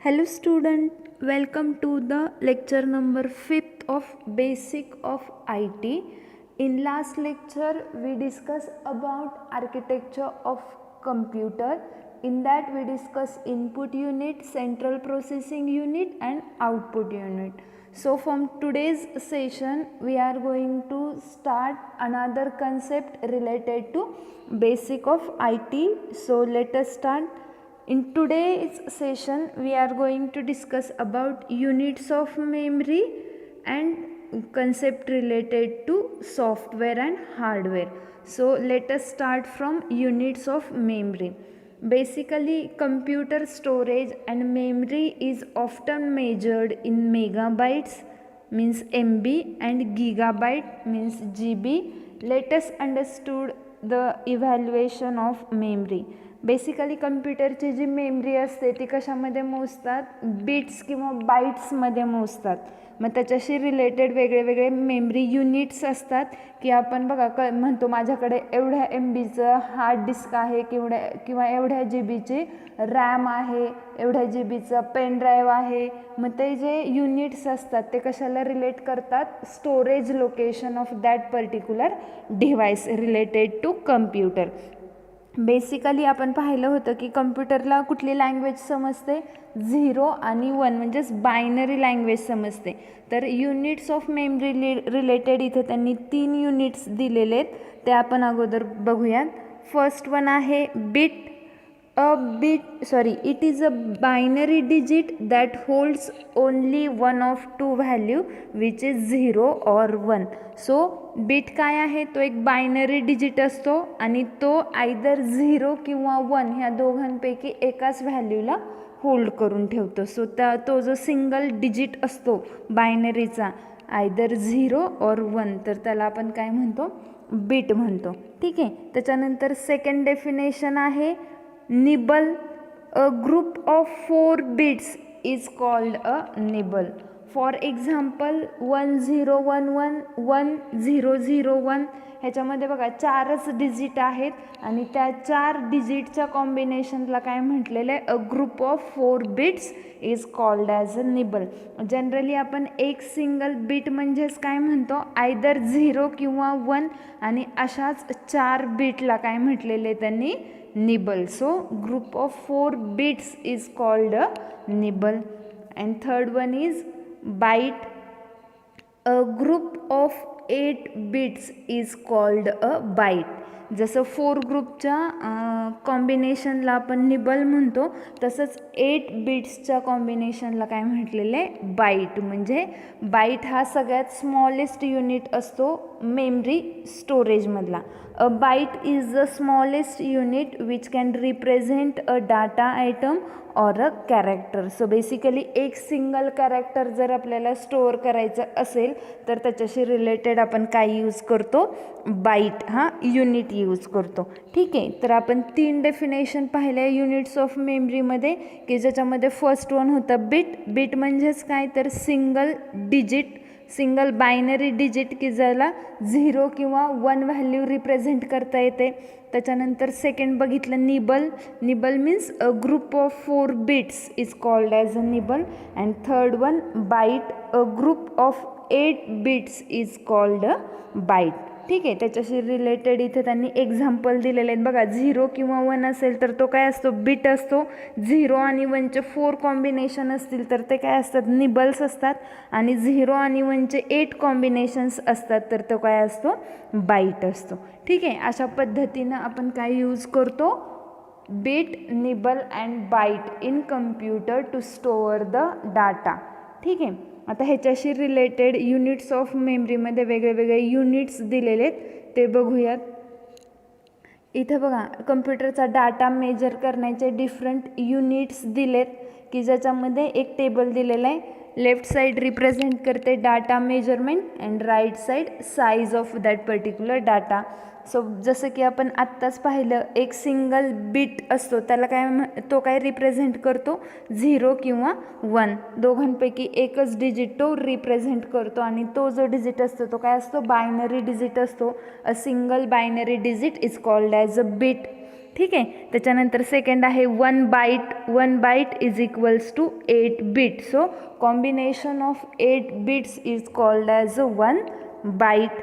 Hello student, welcome to the lecture number 5th of Basic of IT. In last lecture we discussed about architecture of computer. In that we discussed input unit, central processing unit and output unit. So from today's session we are going to start another concept related to basic of IT. So let us start. In today's session, we are going to discuss about units of memory and concept related to software and hardware. So let us start from units of memory. Basically, computer storage and memory is often measured in megabytes means MB and gigabyte means GB. Let us understood the evaluation of memory. Basically कम्प्युटरची जी memory असते ती कशामध्ये मोजतात, bits किंवा बाईट्समध्ये मोजतात. मग त्याच्याशी रिलेटेड वेगळे वेगळे मेमरी युनिट्स असतात की आपण बघा म्हणतो माझ्याकडे एवढ्या MBचं हार्ड डिस्क आहे किंवा एवढ्या GB रॅम आहे, एवढ्या GBचं पेन ड्राईव्ह आहे. मग ते जे युनिट्स असतात ते कशाला रिलेट करतात, storage location of that particular device related to computer. Basically आपण पाहिलं होतं की कम्प्युटरला कुठली लँग्वेज समजते, 0 आणि 1 म्हणजेच बायनरी लँग्वेज समजते. तर युनिट्स ऑफ मेमरी रिलेटेड इथे त्यांनी 3 युनिट्स दिलेले आहेत, ते आपण अगोदर बघूयात. फर्स्ट वन आहे bit. It is a binary digit that holds only one of two value which is 0 or 1. So bit काय आहे, तो एक बायनरी डिजिट असतो आणि तो आयदर 0 किंवा 1 ह्या दोघांपैकी एकाच व्हॅल्यूला होल्ड करून ठेवतो. सो तो जो सिंगल डिजिट असतो बायनरीचा आयदर 0 और 1 तर त्याला आपण काय म्हणतो, बिट म्हणतो. ठीक आहे. त्याच्यानंतर सेकंड डेफिनेशन आहे nibble. A group of 4 bits is called a nibble. For example 1011 1001 ह्याच्यामध्ये बघा 4च डिजिट आहेत आणि त्या 4 डिजिटच्या कॉम्बिनेशनला काय म्हटलेलं आहे, अ group of 4 bits is called as a nibble. Generally आपण एक सिंगल बिट म्हणजेच काय म्हणतो, आयदर 0 किंवा 1 आणि अशाच 4 बिटला काय म्हटलेले त्यांनी, nibble. So group of 4 bits is called a nibble. And third one is byte. A group of 8 bits is called a byte. जसं 4 ग्रुपच्या कॉम्बिनेशनला आपण निबल म्हणतो, तसंच 8 बिट्सच्या कॉम्बिनेशनला काय म्हटलेलं आहे, बाईट. म्हणजे बाईट हा सगळ्यात स्मॉलेस्ट युनिट असतो मेमरी स्टोरेजमधला. A byte is the smallest unit which can represent a data item or a character. So basically एक सिंगल कॅरेक्टर जर आपल्याला स्टोअर करायचं असेल तर त्याच्याशी रिलेटेड आपण काय यूज करतो, बाईट हा युनिट यूज करतो. ठीक आहे. तर आपण 3 डेफिनेशन पाहिल्या युनिट्स ऑफ मेमरीमध्ये की ज्याच्यामध्ये फर्स्ट वन होतं बिट. बिट म्हणजेच काय तर single digit, single binary digit की ज्याला 0 किंवा 1 व्हॅल्यू रिप्रेझेंट करता येते. त्याच्यानंतर सेकंड बघितलं nibble. Nibble means a group of 4 bits is called as a nibble. And third one byte. A group of 8 bits is called a byte. ठीक आहे. त्याच्याशी रिलेटेड इथे त्यांनी एक्झाम्पल दिलेले आहेत बघा. 0 किंवा 1 असेल तर तो काय असतो, बिट असतो. 0 आणि 1चे 4 कॉम्बिनेशन असतील तर ते काय असतात, निबल्स असतात. आणि 0 आणि 1चे 8 कॉम्बिनेशन्स असतात तर तो काय असतो, बाईट असतो. ठीक आहे. अशा पद्धतीनं आपण काय यूज करतो, bit, nibble and byte in computer to store the data. ठीक आहे. आता ह्याच्याशी रिलेटेड युनिट्स ऑफ मेमरीमध्ये वेगळे वेगळे युनिट्स दिलेले आहेत, ते बघूयात. इथं बघा कम्प्युटरचा डाटा मेजर करण्याचे डिफरंट युनिट्स दिलेत की ज्याच्यामध्ये एक टेबल दिलेलं आहे. लेफ्ट साईड रिप्रेझेंट करते data measurement and right side size of that particular data. So जसं की आपण आत्ताच पाहिलं एक सिंगल बिट असतो त्याला तो काय रिप्रेझेंट करतो, 0 किंवा 1 दोघांपैकी एकच डिजिट तो रिप्रेझेंट करतो. आणि तो जो डिजिट असतो तो काय असतो, बायनरी डिजिट असतो. A single binary digit is called as a bit. ठीक आहे. त्याच्यानंतर सेकंड आहे 1 byte is equals to 8 bit. So combination of 8 bits is called as 1 byte.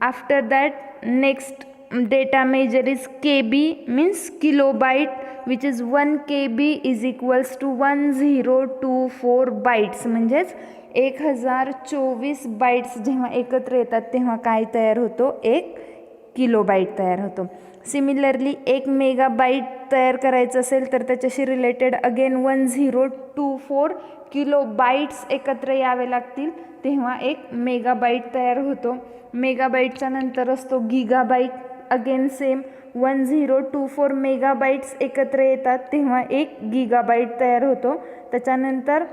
After that next data measure is KB, means kilobyte, which is 1 KB is equals to 1024 bytes. म्हणजेच 1024 bites जेव्हा एकत्र येतात तेव्हा काय तयार होतो, 1 kilobyte तयार होतो. सिमिलरली 1 मेगाबाईट तयार करायचं असेल तर त्याच्याशी रिलेटेड अगेन 1024 किलोबाईट्स एकत्र यावे लागतील तेव्हा 1 मेगाबाईट तयार होतो. मेगाबाईटच्या नंतर असतो गिगाबाईट. अगेन सेम 1024 मेगाबाईट्स एकत्र येतात तेव्हा 1 गिगाबाईट तयार होतो. त्याच्यानंतर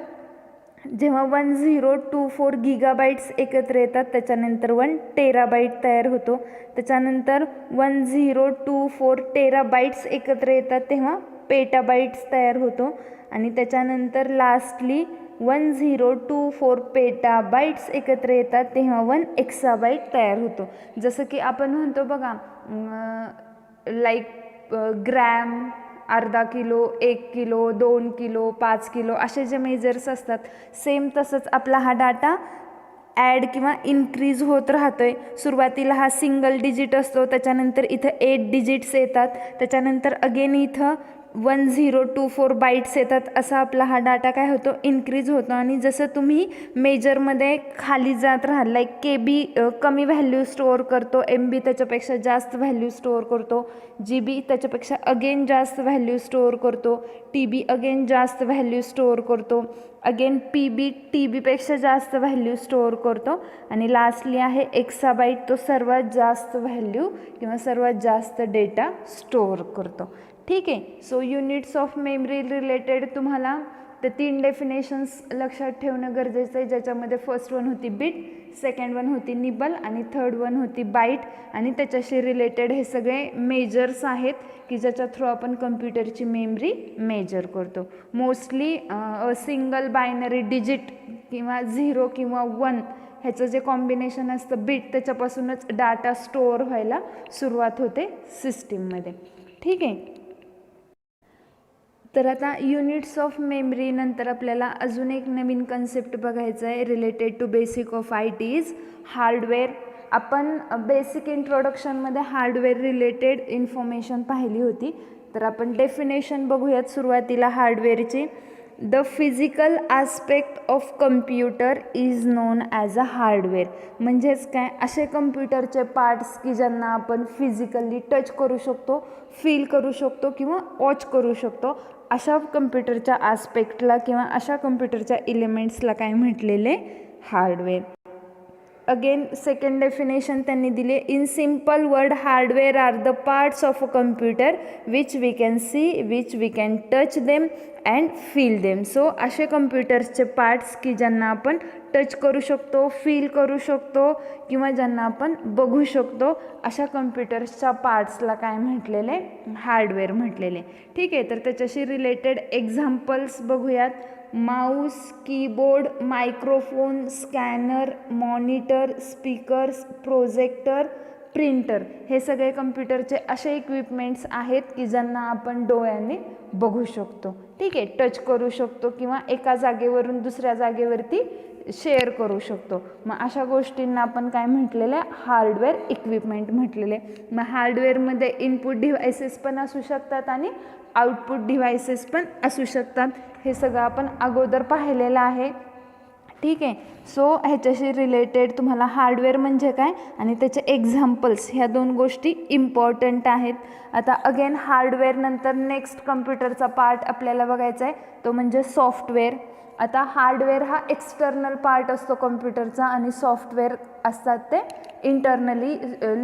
जेव्हा 1024 गिगाबाईट्स एकत्र येतात त्याच्यानंतर 1 टेराबाईट तयार होतो. त्याच्यानंतर 1024 टेराबाईट्स एकत्र येतात तेव्हा पेटाबाईट्स तयार होतो. आणि त्याच्यानंतर लास्टली 1024 पेटाबाईट्स एकत्र येतात तेव्हा 1 एक्साबाईट तयार होतो. जसं की आपण म्हणतो बघा, लाईक ग्रॅम, अर्धा किलो, 1 किलो, 2 किलो, 5 किलो असे जे मेजर्स असतात, सेम तसंच आपला हा डाटा ॲड किंवा इन्क्रीज होत राहतो आहे. सुरुवातीला हा सिंगल डिजिट असतो, त्याच्यानंतर इथं 8 डिजिट्स येतात, त्याच्यानंतर अगेन इथं 1024 बाईट्स येतात. असा आपला हा डाटा काय होतो, इन्क्रीज होतो. आणि जसं तुम्ही मेजरमध्ये खाली जात राहाल, लाईक KB कमी व्हॅल्यू स्टोअर करतो, MB त्याच्यापेक्षा जास्त व्हॅल्यू स्टोअर करतो, GB त्याच्यापेक्षा अगेन जास्त व्हॅल्यू स्टोअर करतो, TB अगेन जास्त व्हॅल्यू स्टोअर करतो, अगेन PB TBपेक्षा जास्त व्हॅल्यू स्टोअर करतो, आणि लास्टली आहे एक्साबाईट, तो सर्वात जास्त व्हॅल्यू किंवा सर्वात जास्त डेटा स्टोअर करतो. ठीक आहे. So units of memory related तुम्हाला ते 3 डेफिनेशन्स लक्षात ठेवणं गरजेचं आहे, ज्याच्यामध्ये फर्स्ट वन होती बिट, सेकंड वन होती निबल आणि थर्ड वन होती बाईट. आणि त्याच्याशी रिलेटेड हे सगळे मेजर्स आहेत की ज्याच्या थ्रू आपण कम्प्युटरची मेमरी मेजर करतो. मोस्टली सिंगल बायनरी डिजिट किंवा 0 किंवा 1 ह्याचं जे कॉम्बिनेशन असतं बिट, त्याच्यापासूनच डाटा स्टोअर व्हायला सुरुवात होते सिस्टीममध्ये. ठीक आहे. तर आता युनिट्स ऑफ मेमरी नंतर आपल्याला अजून एक नवीन कन्सेप्ट बघायचा आहे related to basic of ITs, hardware. आपण बेसिक इंट्रोडक्शनमध्ये हार्डवेअर रिलेटेड इन्फॉर्मेशन पाहिली होती. तर आपण डेफिनेशन बघूयात सुरुवातीला हार्डवेअरची. The physical aspect of computer is known as a hardware. म्हणजेच काय, असे कम्प्युटरचे पार्ट्स की ज्यांना आपण फिजिकली टच करू शकतो, फील करू शकतो किंवा वॉच करू शकतो, अशा कम्प्युटरच्या आस्पेक्टला किंवा अशा कम्प्युटरच्या एलिमेंट्सला काय म्हटलेले, हार्डवेअर. अगेन सेकंड डेफिनेशन त्यांनी दिले, in simple word hardware are the parts of a computer which we can see, which we can touch them and feel them. So असे कम्प्युटर्सचे पार्ट्स की ज्यांना आपण टच करू शकतो, फील करू शकतो किंवा ज्यांना आपण बघू शकतो, अशा कम्प्युटर्सच्या पार्ट्सला काय म्हटलेले, हार्डवेअर म्हटलेले. ठीक आहे. तर त्याच्याशी रिलेटेड एक्झाम्पल्स बघूयात. Mouse, keyboard, microphone, scanner, monitor, speakers, projector, printer, हे सगळे कम्प्युटरचे असे इक्विपमेंट्स आहेत की ज्यांना आपण डोळ्याने बघू शकतो. ठीक आहे. टच करू शकतो किंवा एका जागेवरून दुसऱ्या जागेवरती शेअर करू शकतो. मग अशा गोष्टींना आपण काय म्हटलेलं, हार्डवेअर इक्विपमेंट म्हटलेले. मग हार्डवेअरमध्ये इनपुट डिव्हायसेस पण असू शकतात आणि आउटपुट डिव्हायसेस पण असू शकतात. हे सगळं आपण अगोदर पाहिलेलं आहे. ठीक आहे. सो ह्याच्याशी रिलेटेड तुम्हाला हार्डवेअर म्हणजे काय आणि त्याचे एक्झाम्पल्स, ह्या 2 गोष्टी इम्पॉर्टंट आहेत. आता अगेन हार्डवेअर नंतर नेक्स्ट कम्प्युटरचा पार्ट आपल्याला बघायचा आहे, तो म्हणजे सॉफ्टवेअर. आता हार्डवेअर हा एक्सटर्नल पार्ट असतो कम्प्युटरचा आणि सॉफ्टवेअर असतात ते इंटरनली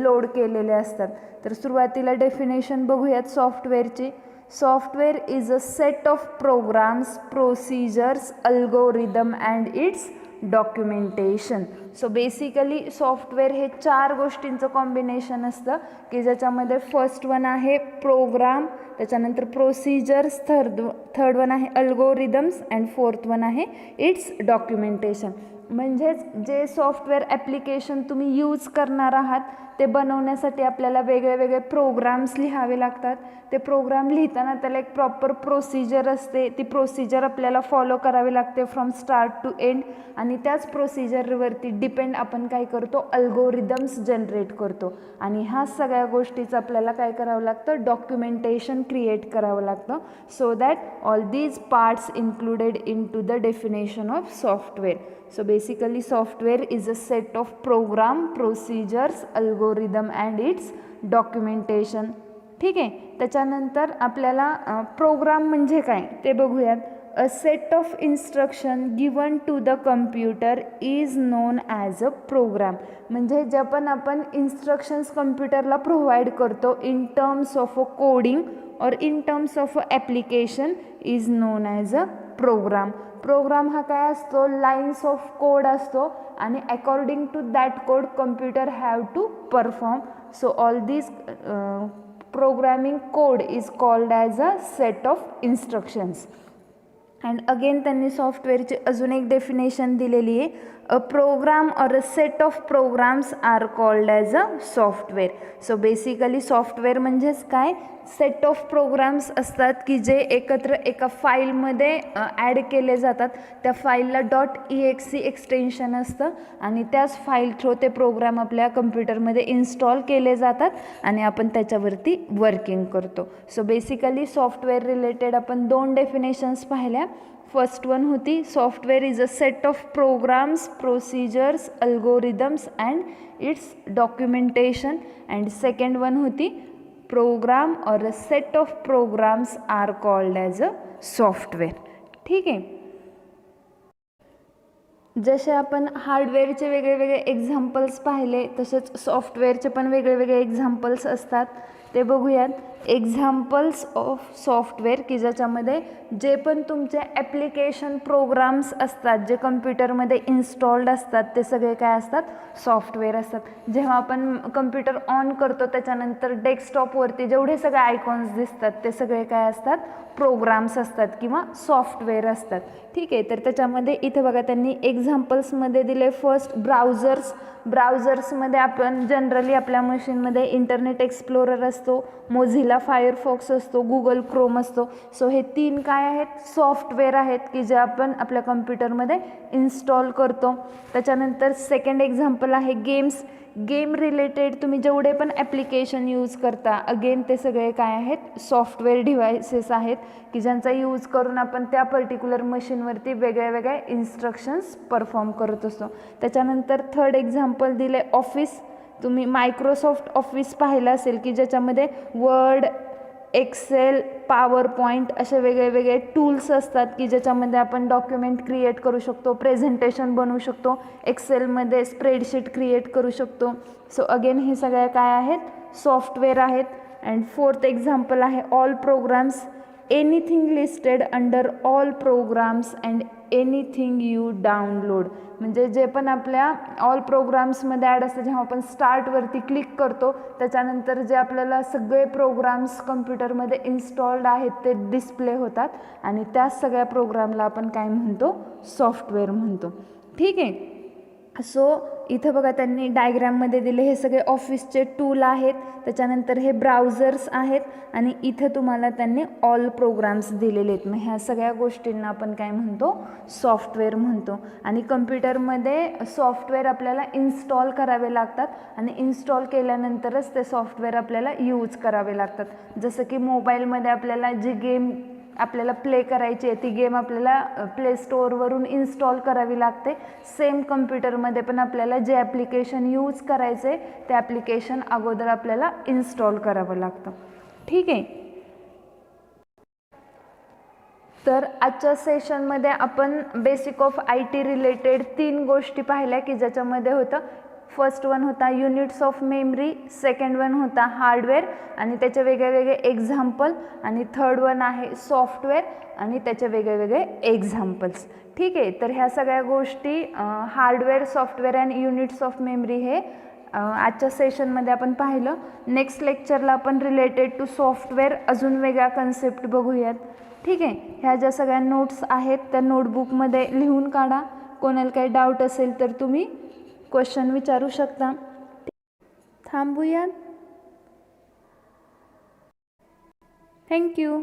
लोड केलेले असतात. तर सुरुवातीला डेफिनेशन बघूयात सॉफ्टवेअरची. Software is a set of programs, procedures, algorithm and its documentation. So basically software हे 4 गोष्टींचं कॉम्बिनेशन असतं की ज्याच्यामध्ये फर्स्ट वन आहे प्रोग्राम, त्याच्यानंतर प्रोसिजर्स, थर्ड वन आहे अल्गोरिदम्स अँड फोर्थ वन आहे इट्स डॉक्युमेंटेशन. म्हणजेच जे सॉफ्टवेअर ॲप्लिकेशन तुम्ही यूज करणार आहात ते बनवण्यासाठी आपल्याला वेगळे वेगळे प्रोग्राम्स लिहावे लागतात. ते प्रोग्राम लिहिताना त्याला एक प्रॉपर प्रोसिजर असते, ती प्रोसिजर आपल्याला फॉलो करावी लागते फ्रॉम स्टार्ट टू एंड. आणि त्याच प्रोसिजरवरती डिपेंड आपण काय करतो, अल्गोरिदम्स जनरेट करतो. आणि ह्या सगळ्या गोष्टीचं आपल्याला काय करावं लागतं, डॉक्युमेंटेशन क्रिएट करावं लागतं. So that all these parts included into the definition of software. So basically software is a set of program, procedures, algorithm and its documentation. ठीक आहे. त्याच्यानंतर आपल्याला प्रोग्राम म्हणजे काय ते बघूयात. A set of instruction given to the computer is known as a program. म्हणजे ज्या पण आपण इन्स्ट्रक्शन्स कम्प्युटरला प्रोव्हाइड करतो in terms of a coding or in terms of a application is known as a program. Program हा काय असतो, lines of code असतो आणि according to that code computer have to perform. So all this programming code is called as a set of instructions. And again त्यांनी सॉफ्टवेअरची अजून एक definition दिलेली आहे. A program or a set of programs are called as a software. So basically software म्हणजेच काय, set of programs असतात की जे एकत्र एका फाईलमध्ये ॲड केले जातात. त्या फाईलला .exe एक्सटेन्शन असतं आणि त्याच फाईल थ्रू ते प्रोग्राम आपल्या कम्प्युटरमध्ये इन्स्टॉल केले जातात आणि आपण त्याच्यावरती वर्किंग करतो. सो बेसिकली सॉफ्टवेअर रिलेटेड आपण 2 डेफिनेशन्स पाहिल्या. फर्स्ट वन होती software is a set of programs, procedures, algorithms and its documentation. And second one होती program or a set of programs are called as a software. ठीक आहे. जसे आपण हार्डवेअरचे वेगळे वेगळे एक्झाम्पल्स पाहिले तसेच सॉफ्टवेअरचे पण वेगळे वेगळे एक्झाम्पल्स असतात. ते बघूयात. एक्झाम्पल्स ऑफ सॉफ्टवेअर की ज्याच्यामध्ये जे पण तुमचे ॲप्लिकेशन प्रोग्राम्स असतात जे कम्प्युटरमध्ये इन्स्टॉल्ड असतात ते सगळे काय असतात, सॉफ्टवेअर असतात. जेव्हा आपण कम्प्युटर ऑन करतो त्याच्यानंतर डेस्कटॉपवरती जेवढे सगळे आयकॉन्स दिसतात ते सगळे काय असतात, प्रोग्राम्स असतात किंवा सॉफ्टवेअर असतात. ठीक आहे. तर त्याच्यामध्ये इथे बघा त्यांनी एक्झाम्पल्समध्ये दिले. First browsers. ब्राउझर्समध्ये आपण जनरली आपल्या मशीनमध्ये इंटरनेट एक्सप्लोरर असतो, मोझिला फायरफॉक्स असतो, गुगल क्रोम असतो. सो हे 3 काय आहेत, सॉफ्टवेअर आहेत की जे आपण आपल्या कम्प्युटरमध्ये इन्स्टॉल करतो. त्याच्यानंतर सेकंड एक्झाम्पल आहे गेम्स. गेम रिलेटेड तुम्ही जेवढे पण ॲप्लिकेशन यूज करता अगेन ते सगळे काय आहेत, सॉफ्टवेअर डिव्हायसेस आहेत की ज्यांचा यूज करून आपण त्या पर्टिक्युलर मशीनवरती वेगळ्या वेगळ्या इन्स्ट्रक्शन्स परफॉर्म करत असतो. त्याच्यानंतर थर्ड एक्झाम्पल दिले ऑफिस. तुम्ही मायक्रोसॉफ्ट ऑफिस पाहिलं असेल की ज्याच्यामध्ये वर्ड, एक्सेल, पॉवर पॉईंट असे वेगळे वेगळे टूल्स असतात की ज्याच्यामध्ये आपण डॉक्युमेंट क्रिएट करू शकतो, प्रेझेंटेशन बनवू शकतो, एक्सेलमध्ये स्प्रेडशीट क्रिएट करू शकतो. सो अगेन हे सगळे काय आहेत, सॉफ्टवेअर आहेत. अँड फोर्थ एक्झाम्पल आहे all programs. Anything listed under all programs and anything you download. म्हणजे जे पण आपल्या ऑल प्रोग्राम्समध्ये ॲड असते जेव्हा आपण स्टार्टवरती क्लिक करतो त्याच्यानंतर जे आपल्याला सगळे प्रोग्राम्स कम्प्युटरमध्ये इन्स्टॉल्ड आहेत ते डिस्प्ले होतात आणि त्याच सगळ्या प्रोग्रामला आपण काय म्हणतो, सॉफ्टवेअर म्हणतो. ठीक आहे. सो इथं बघा त्यांनी डायग्राममध्ये दिले हे सगळे ऑफिसचे टूल आहेत. त्याच्यानंतर हे ब्राउझर्स आहेत आणि इथं तुम्हाला त्यांनी ऑल प्रोग्राम्स दिलेले आहेत. मग ह्या सगळ्या गोष्टींना आपण काय म्हणतो, सॉफ्टवेअर म्हणतो. आणि कम्प्युटरमध्ये सॉफ्टवेअर आपल्याला इन्स्टॉल करावे लागतात आणि इन्स्टॉल केल्यानंतरच ते सॉफ्टवेअर आपल्याला यूज करावे लागतात. जसं की मोबाईलमध्ये आपल्याला जी गेम आपल्याला प्ले करायची आहे ती गेम आपल्याला प्ले स्टोअरवरून इन्स्टॉल करावी लागते. सेम कम्प्युटरमध्ये पण आपल्याला जे ॲप्लिकेशन यूज करायचं आहे ते ॲप्लिकेशन अगोदर आपल्याला इन्स्टॉल करावं लागतं. ठीक आहे. तर आजच्या सेशनमध्ये आपण बेसिक ऑफ IT रिलेटेड 3 गोष्टी पाहिल्या की ज्याच्यामध्ये होतं फर्स्ट वन होता units of memory, second one होता हार्डवेअर आणि त्याचे वेगळे वेगळे एक्झाम्पल आणि थर्ड वन आहे सॉफ्टवेअर आणि त्याचे वेगळे वेगळे एक्झाम्पल्स. ठीक आहे. तर ह्या सगळ्या गोष्टी hardware, software and units of memory हे आजच्या सेशनमध्ये आपण पाहिलं. नेक्स्ट लेक्चरला आपण रिलेटेड टू सॉफ्टवेअर अजून वेगळ्या कन्सेप्ट बघूयात. ठीक आहे. ह्या ज्या सगळ्या नोट्स आहेत त्या नोटबुकमध्ये लिहून काढा. कोणाला काही डाऊट असेल तर तुम्ही क्वेश्चन विचारू शकता. थांबूयात. थँक्यू.